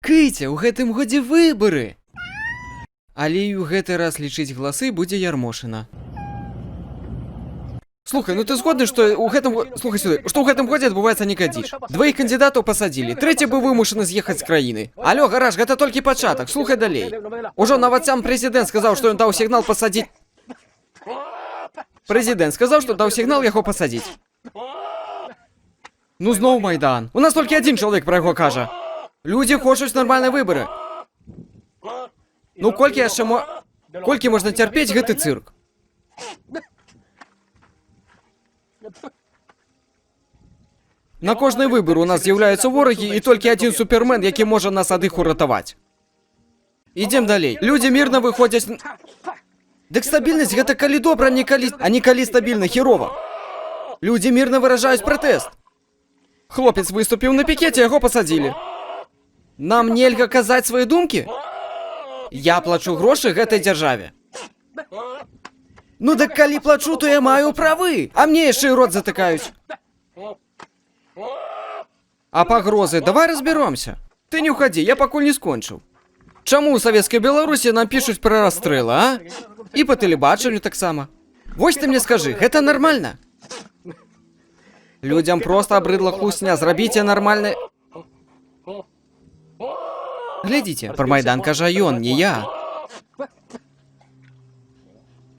Чакайце, у гэтым годзе выбары. Але і ў гэты раз лічыць галасы будзе Ярмошына. Слухай, ну ты згодны, што ў гэтым... Слухай сюды, што ў гэтым годзе адбываецца не кадзіш. Дваіх кандыдатаў пасадзілі, трэці быў вымушаны з'ехаць з краіны. Алё, гараж, гэта толькі пачатак, слухай далей. Ужо нават сам прэзідэнт сказаў, што ён даў сігнал пасадзіць... Прэзідэнт сказаў, што даў сігнал яго пасадзіць. Ну зноў Майдан. У нас толькі адзін чалавек пра яго кажа. Людзі хочуць нармальныя выбары. Ну колькі яшчэ Колькі можна цярпець гэты цырк? На кожны выбар у нас з'яўляюцца ворагі і толькі адзін супермен, які можа нас ад іх уратаваць. Ідзем далей. Людзі мірна выходзяць... Дык стабільнасць гэта калі добра, а не калі стабільна херова. Людзі мірна выражаюць пратэст. Хлопец выступіў на пікеце, яго пасадзілі. Нам нельга казаць свае думкі? Я плачу грошы гэтай дзяржаве. Ну дык калі плачу, то я маю правы, а мне яшчэ і рот затыкаюць. А пагрозы, давай разберомся. Ты не уходи, я пакуль не скончыў. Чаму ў савецкай Беларусі нам пішуць пра расстрэлы, а? І па тэлебачанню таксама. Вось ты мне скажы, гэта нармальна? Людзям проста абрыдла хлусня, зрабіце нармальны... Глядзіце, пра Майдан кажа ён, не я.